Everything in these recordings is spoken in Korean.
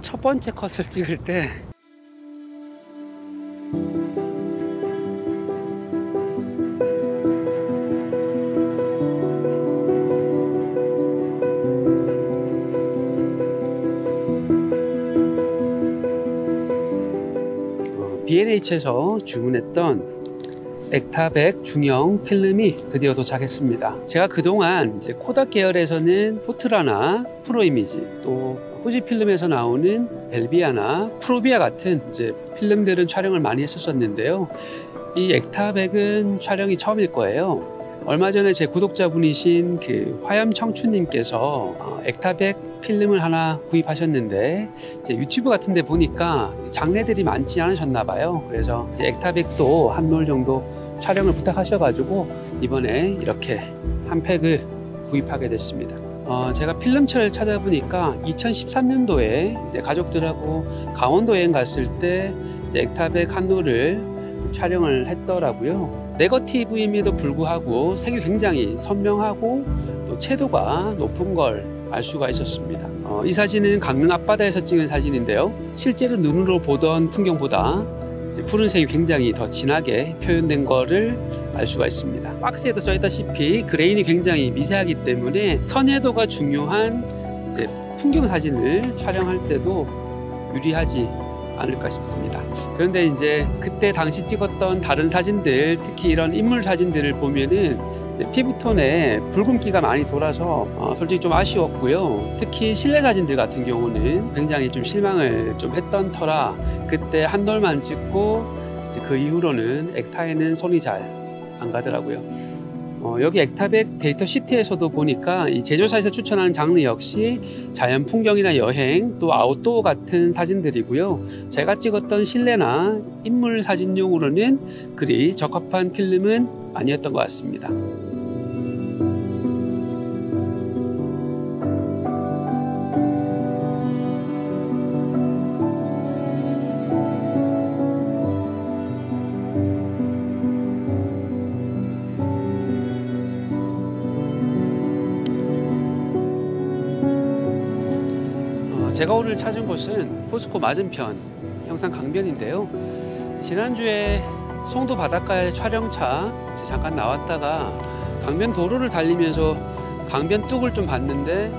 첫 번째 컷을 찍을 때 B&H에서 주문했던 액타100 중형 필름이 드디어 도착했습니다. 제가 그동안 이제 코닥 계열에서는 포트라나 프로이미지, 또 후지 필름에서 나오는 벨비아나 프로비아 같은 이제 필름들은 촬영을 많이 했었는데요. 이 액타100은 촬영이 처음일 거예요. 얼마 전에 제 구독자분이신 그 화염청춘님께서 액타100 필름을 하나 구입하셨는데 이제 유튜브 같은 데 보니까 장래들이 많지 않으셨나 봐요. 그래서 이제 액타100도 한 롤 정도 촬영을 부탁하셔가지고 이번에 이렇게 한 팩을 구입하게 됐습니다. 제가 필름철을 찾아보니까 2013년도에 이제 가족들하고 강원도 여행 갔을 때 이제 액타100 한 롤을 촬영을 했더라고요. 네거티브임에도 불구하고 색이 굉장히 선명하고 또 채도가 높은 걸 알 수가 있었습니다. 이 사진은 강릉 앞바다에서 찍은 사진인데요. 실제로 눈으로 보던 풍경보다 이제 푸른색이 굉장히 더 진하게 표현된 거를 알 수가 있습니다. 박스에도 써있다시피 그레인이 굉장히 미세하기 때문에 선회도가 중요한 이제 풍경 사진을 촬영할 때도 유리하지 않을까 싶습니다. 그런데 이제 그때 당시 찍었던 다른 사진들, 특히 이런 인물 사진들을 보면은 피부톤에 붉은기가 많이 돌아서 솔직히 좀 아쉬웠고요. 특히 실내 사진들 같은 경우는 굉장히 좀 실망을 좀 했던 터라 그때 한 돌만 찍고 이제 그 이후로는 액타에는 손이 잘 안 가더라고요. 여기 액타100 데이터 시트에서도 보니까 이 제조사에서 추천하는 장르 역시 자연 풍경이나 여행 또 아웃도어 같은 사진들이고요. 제가 찍었던 실내나 인물 사진용으로는 그리 적합한 필름은 아니었던 것 같습니다. 제가 오늘 찾은 곳은 포스코 맞은편 형산 강변인데요. 지난주에 송도 바닷가에 촬영차 잠깐 나왔다가 강변 도로를 달리면서 강변 뚝을 좀 봤는데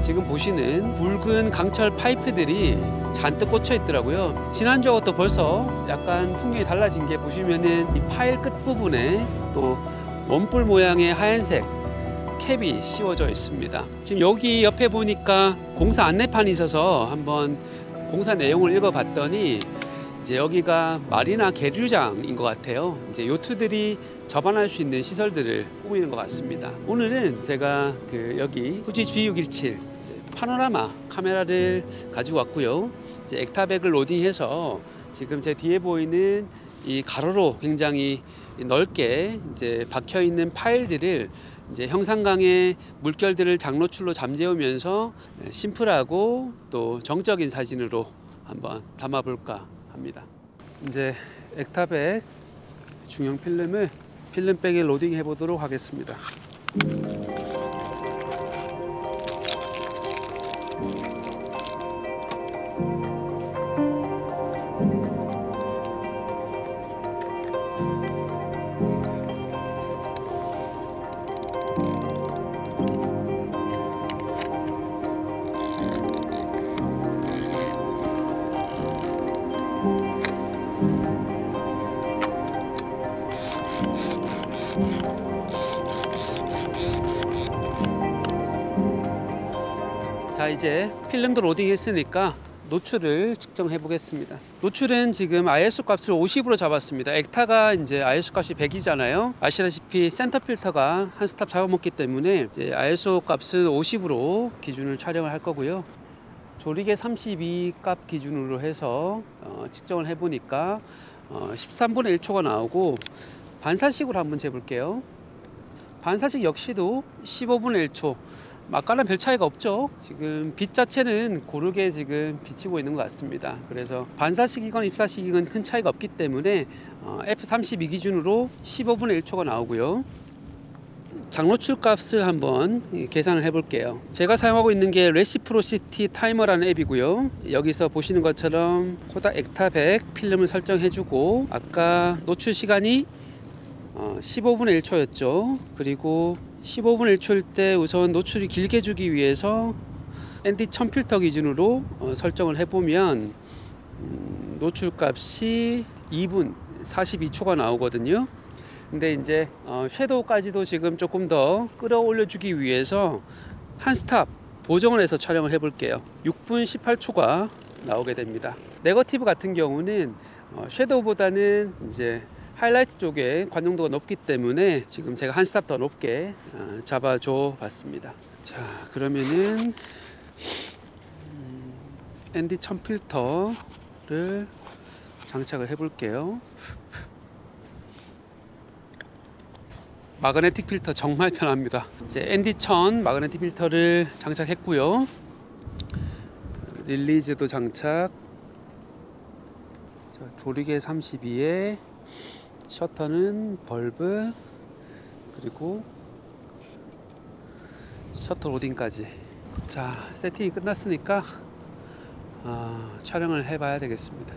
지금 보시는 붉은 강철 파이프들이 잔뜩 꽂혀 있더라고요. 지난주하고 또 벌써 약간 풍경이 달라진 게 보시면은 이 파일 끝부분에 또 원뿔 모양의 하얀색 캡이 씌워져 있습니다. 지금 여기 옆에 보니까 공사 안내판이 있어서 한번 공사 내용을 읽어봤더니 이제 여기가 마리나 계류장인 것 같아요. 이제 요트들이 접안할 수 있는 시설들을 꾸미는 것 같습니다. 오늘은 제가 여기 후지 G617 파노라마 카메라를 가지고 왔고요. 이제 액타100을 로딩해서 지금 제 뒤에 보이는 이 가로로 굉장히 넓게 이제 박혀 있는 파일들을 이제 형산강의 물결들을 장노출로 잠재우면서 심플하고 또 정적인 사진으로 한번 담아볼까 합니다. 이제 액타100 중형 필름을 필름백에 로딩해 보도록 하겠습니다. 자, 이제 필름도 로딩 했으니까 노출을 측정해 보겠습니다. 노출은 지금 ISO 값을 50으로 잡았습니다. 액타가 이제 ISO 값이 100이잖아요. 아시다시피 센터 필터가 한 스탑 잡아먹기 때문에 이제 ISO 값은 50으로 기준을 촬영을 할 거고요. 조리개 32 값 기준으로 해서 측정을 해 보니까 13분의 1초가 나오고, 반사식으로 한번 재볼게요. 반사식 역시도 15분의 1초. 아까랑 별 차이가 없죠. 지금 빛 자체는 고르게 지금 비치고 있는 것 같습니다. 그래서 반사식이건 입사식이건 큰 차이가 없기 때문에 F32 기준으로 15분의 1초가 나오고요. 장노출 값을 한번 계산을 해 볼게요. 제가 사용하고 있는 게 레시프로시티 타이머라는 앱이고요. 여기서 보시는 것처럼 코닥 액타 100 필름을 설정해 주고, 아까 노출 시간이 15분의 1초였죠. 그리고 15분의 1초일 때 우선 노출이 길게 주기 위해서 ND 1000 필터 기준으로 설정을 해보면 노출 값이 2분 42초가 나오거든요. 근데 이제 섀도우까지도 지금 조금 더 끌어올려 주기 위해서 한 스탑 보정을 해서 촬영을 해 볼게요. 6분 18초가 나오게 됩니다. 네거티브 같은 경우는 섀도우보다는 이제 하이라이트 쪽에 관용도가 높기 때문에 지금 제가 한 스탑 더 높게 잡아줘 봤습니다. 자, 그러면은 ND 1000 필터를 장착을 해 볼게요. 마그네틱 필터 정말 편합니다. 이제 ND 1000 마그네틱 필터를 장착했고요. 릴리즈도 장착. 자, 조리개 32에 셔터는 벌브, 그리고 셔터 로딩까지. 자, 세팅이 끝났으니까 촬영을 해봐야 되겠습니다.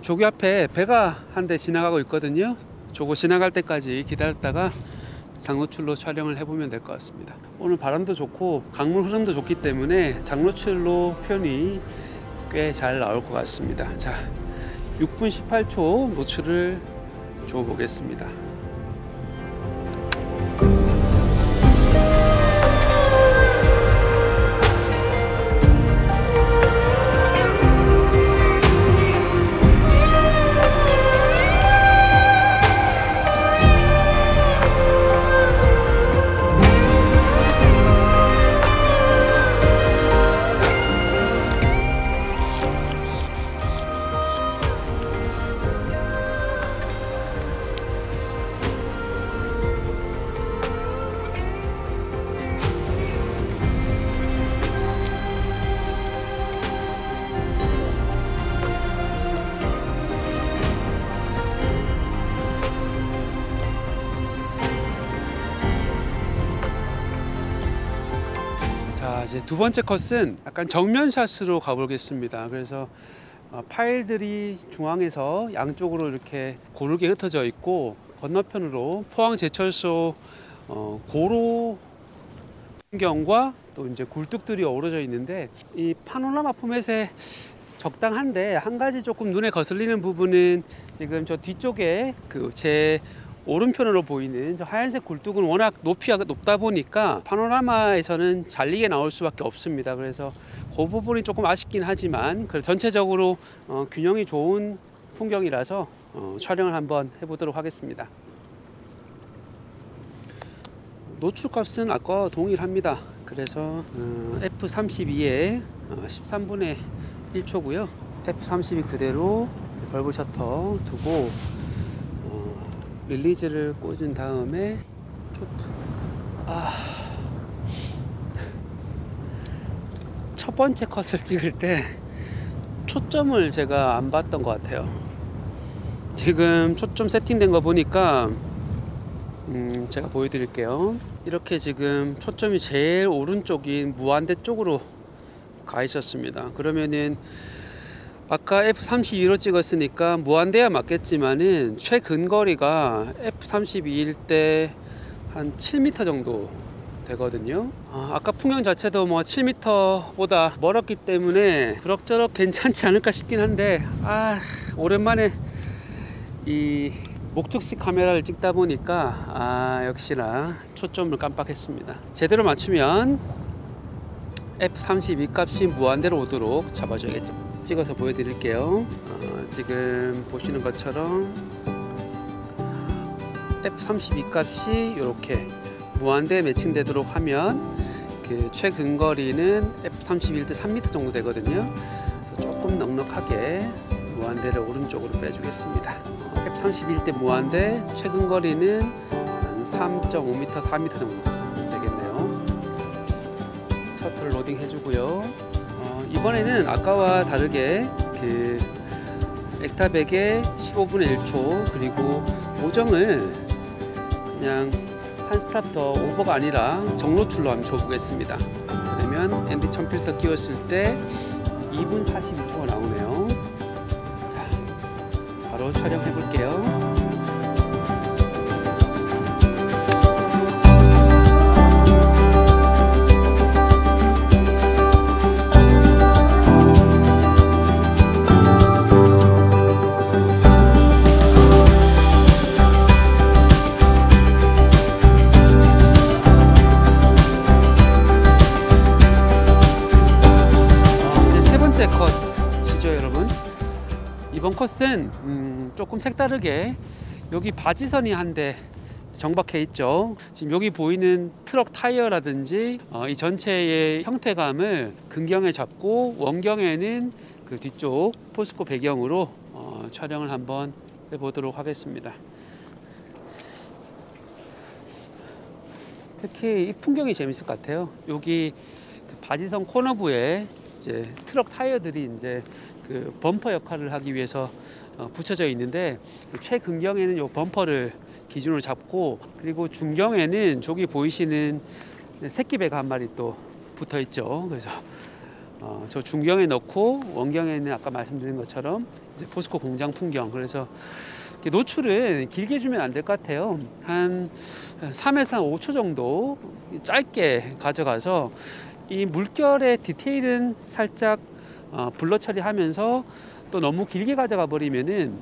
조기 앞에 배가 한 대 지나가고 있거든요. 저거 지나갈 때까지 기다렸다가 장노출로 촬영을 해보면 될 것 같습니다. 오늘 바람도 좋고 강물 흐름도 좋기 때문에 장노출로 표현이 꽤 잘 나올 것 같습니다. 자, 6분 18초 노출을 줘 보겠습니다. 자, 이제 두 번째 컷은 약간 정면샷으로 가보겠습니다. 그래서 파일들이 중앙에서 양쪽으로 이렇게 고르게 흩어져 있고, 건너편으로 포항제철소 고로 풍경과 또 이제 굴뚝들이 어우러져 있는데, 이 파노라마 포맷에 적당한데 한 가지 조금 눈에 거슬리는 부분은 지금 저 뒤쪽에 제 오른편으로 보이는 저 하얀색 굴뚝은 워낙 높이가 높다 보니까 파노라마에서는 잘리게 나올 수밖에 없습니다. 그래서 그 부분이 조금 아쉽긴 하지만 전체적으로 균형이 좋은 풍경이라서 촬영을 한번 해보도록 하겠습니다. 노출 값은 아까와 동일합니다. 그래서 F32에 13분의 1초고요. F32 그대로 벌브 셔터 두고 릴리즈를 꽂은 다음에 첫 번째 컷을 찍을 때 초점을 제가 안 봤던 것 같아요. 지금 초점 세팅된 거 보니까 제가 보여드릴게요. 이렇게 지금 초점이 제일 오른쪽인 무한대 쪽으로 가 있었습니다. 그러면은 아까 F32로 찍었으니까 무한대야 맞겠지만은 최근거리가 F32일 때 한 7m 정도 되거든요. 아까 풍경 자체도 뭐 7m보다 멀었기 때문에 그럭저럭 괜찮지 않을까 싶긴 한데, 오랜만에 이 목적식 카메라를 찍다 보니까 역시나 초점을 깜빡했습니다. 제대로 맞추면 F32 값이 무한대로 오도록 잡아줘야겠죠. 찍어서 보여드릴게요. 지금 보시는 것처럼 F32 값이 이렇게 무한대 매칭되도록 하면 최근거리는 F31 때 3m 정도 되거든요. 조금 넉넉하게 무한대를 오른쪽으로 빼주겠습니다. F31 때 무한대 최근거리는 한 3.5m, 4m 정도 되겠네요. 셔터를 로딩 해주고요. 이번에는 아까와 다르게 액타 100에 15분의 1초 그리고 보정을 그냥 한 스탑 더 오버가 아니라 정노출로 한번 줘보겠습니다. 그러면 ND 1000 필터 끼웠을 때 2분 42초가 나오네요. 자, 바로 촬영해 볼게요. 컷이죠 여러분. 이번 컷은 조금 색다르게 여기 바지선이 한 대 정박해 있죠. 지금 여기 보이는 트럭 타이어라든지 이 전체의 형태감을 근경에 잡고 원경에는 그 뒤쪽 포스코 배경으로 촬영을 한번 해보도록 하겠습니다. 특히 이 풍경이 재밌을 것 같아요. 여기 그 바지선 코너부에 이제 트럭 타이어들이 이제 그 범퍼 역할을 하기 위해서 붙여져 있는데, 최근경에는 요 범퍼를 기준으로 잡고, 그리고 중경에는 저기 보이시는 새끼배가 한 마리 또 붙어 있죠. 그래서 저 중경에 넣고 원경에는 아까 말씀드린 것처럼 이제 포스코 공장 풍경. 그래서 노출은 길게 주면 안 될 것 같아요. 한 3에서 5초 정도 짧게 가져가서 이 물결의 디테일은 살짝 블러 처리하면서, 또 너무 길게 가져가 버리면은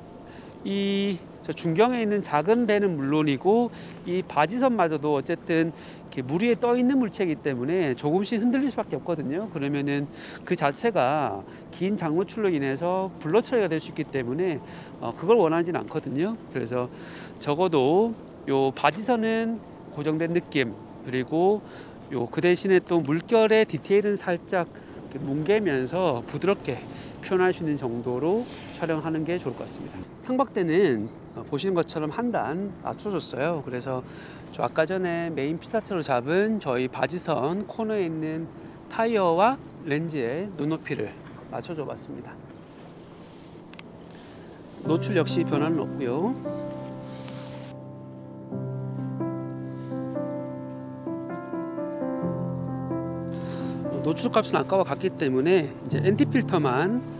저 중경에 있는 작은 배는 물론이고 이 바지선마저도 어쨌든 이렇게 물 위에 떠 있는 물체이기 때문에 조금씩 흔들릴 수밖에 없거든요. 그러면은 그 자체가 긴 장노출로 인해서 블러 처리가 될 수 있기 때문에 그걸 원하지는 않거든요. 그래서 적어도 요 바지선은 고정된 느낌, 그리고 그 대신에 또 물결의 디테일은 살짝 뭉개면서 부드럽게 표현할 수 있는 정도로 촬영하는 게 좋을 것 같습니다. 상박대는 보시는 것처럼 한 단 낮춰줬어요. 그래서 저 아까 전에 메인 피사체로 잡은 저희 바지선 코너에 있는 타이어와 렌즈의 눈높이를 맞춰줘 봤습니다. 노출 역시 변화는 없고요. 노출 값은 아까와 같기 때문에 이제 ND 필터만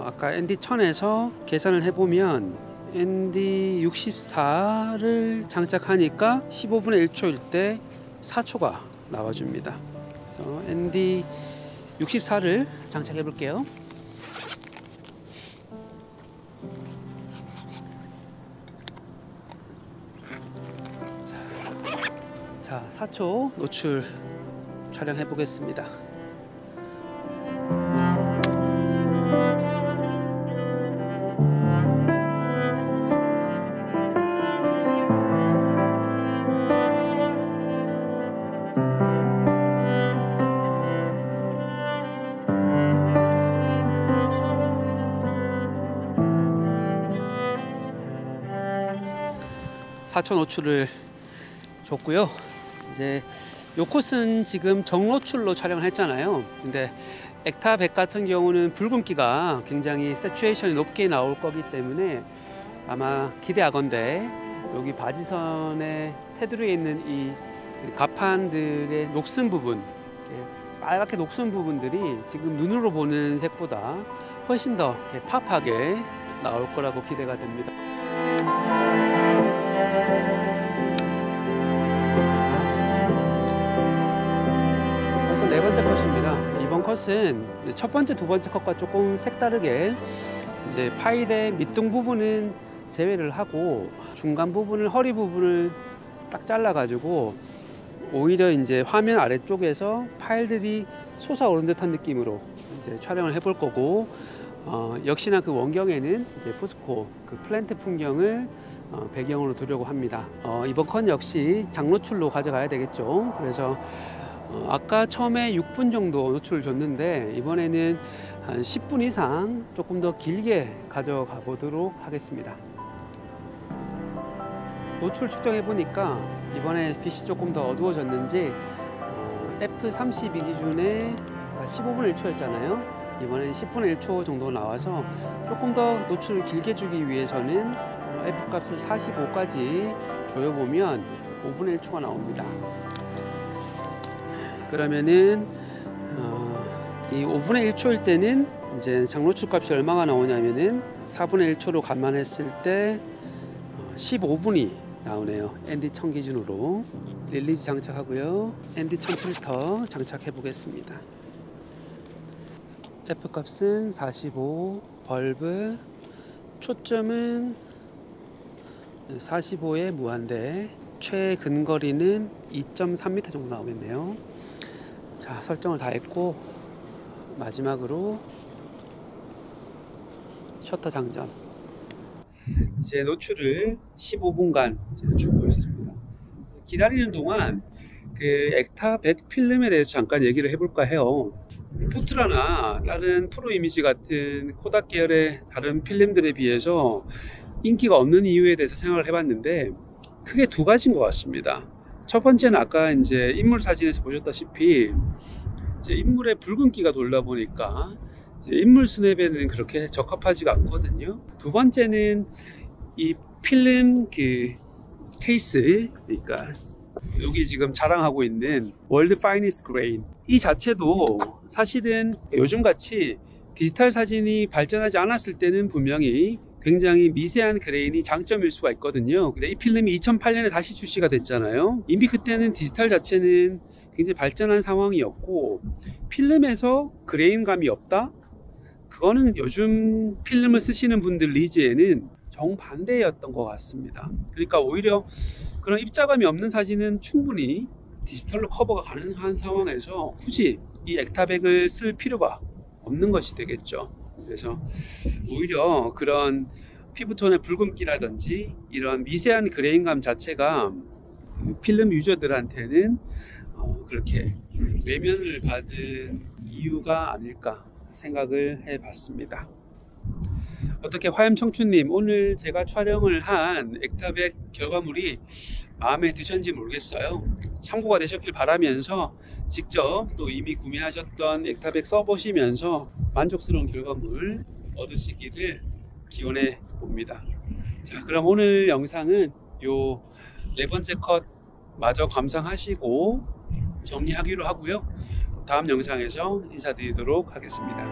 아까 ND 1000에서 계산을 해보면 ND 64를 장착하니까 15분의 1초일 때 4초가 나와줍니다. 그래서 ND 64를 장착해 볼게요. 자, 4초 노출 촬영해 보겠습니다. 사초 노출을 줬고요. 이제 요 코스는 지금 정노출로 촬영을 했잖아요. 근데 액타 100 같은 경우는 붉은기가 굉장히 세츄레이션이 높게 나올 거기 때문에 아마 기대하건대 여기 바지선의 테두리에 있는 이 가판들의 녹슨 부분, 빨갛게 녹슨 부분들이 지금 눈으로 보는 색보다 훨씬 더 팝하게 나올 거라고 기대가 됩니다. 벌써 네 번째 컷입니다. 이번 컷은 첫 번째, 두 번째 컷과 조금 색다르게 이제 파일의 밑둥 부분은 제외를 하고 중간 부분을, 허리 부분을 딱 잘라가지고 오히려 이제 화면 아래쪽에서 파일들이 솟아오른 듯한 느낌으로 이제 촬영을 해볼 거고, 역시나 그 원경에는 이제 포스코 그 플랜트 풍경을 배경으로 두려고 합니다. 이번 컷 역시 장노출로 가져가야 되겠죠. 그래서 아까 처음에 6분 정도 노출을 줬는데 이번에는 한 10분 이상 조금 더 길게 가져가 보도록 하겠습니다. 노출 측정해 보니까 이번에 빛이 조금 더 어두워졌는지 F32 기준에 15분의 1초였잖아요. 이번엔 10분의 1초 정도 나와서 조금 더 노출을 길게 주기 위해서는 F 값을 45까지 조여보면 5분의 1초가 나옵니다. 그러면은 이 5분의 1초일 때는 이제 장노출 값이 얼마가 나오냐면은 4분의 1초로 감안했을 때 15분이 나오네요. ND1000 기준으로. 릴리즈 장착하고요. ND1000 필터 장착해 보겠습니다. F 값은 45, 벌브, 초점은 45에 무한대, 최근거리는 2.3m 정도 나오겠네요. 자, 설정을 다 했고 마지막으로 셔터 장전. 이제 노출을 15분간 주고 있습니다. 기다리는 동안 그 액타 100 필름에 대해서 잠깐 얘기를 해볼까 해요. 포트라나 다른 프로 이미지 같은 코닥 계열의 다른 필름들에 비해서 인기가 없는 이유에 대해서 생각을 해봤는데 크게 두 가지인 것 같습니다. 첫 번째는 아까 이제 인물 사진에서 보셨다시피 이제 인물에 붉은기가 돌다 보니까 이제 인물 스냅에는 그렇게 적합하지가 않거든요. 두 번째는 이 필름 그 케이스, 그러니까 여기 지금 자랑하고 있는 월드 파이니스트 그레인, 이 자체도 사실은 요즘같이 디지털 사진이 발전하지 않았을 때는 분명히 굉장히 미세한 그레인이 장점일 수가 있거든요. 근데 이 필름이 2008년에 다시 출시가 됐잖아요. 이미 그때는 디지털 자체는 굉장히 발전한 상황이었고 필름에서 그레인감이 없다? 그거는 요즘 필름을 쓰시는 분들 니즈에는 정반대였던 것 같습니다. 그러니까 오히려 그런 입자감이 없는 사진은 충분히 디지털로 커버가 가능한 상황에서 굳이 이 액타100을 쓸 필요가 없는 것이 되겠죠. 그래서 오히려 그런 피부톤의 붉은기라든지 이런 미세한 그레인감 자체가 필름 유저들한테는 그렇게 외면을 받은 이유가 아닐까 생각을 해봤습니다. 어떻게 화염청춘님, 오늘 제가 촬영을 한 액타100 결과물이 마음에 드셨는지 모르겠어요. 참고가 되셨길 바라면서 직접 또 이미 구매하셨던 액타100 써보시면서 만족스러운 결과물 얻으시기를 기원해 봅니다. 자, 그럼 오늘 영상은 요 네 번째 컷 마저 감상하시고 정리하기로 하고요. 다음 영상에서 인사드리도록 하겠습니다.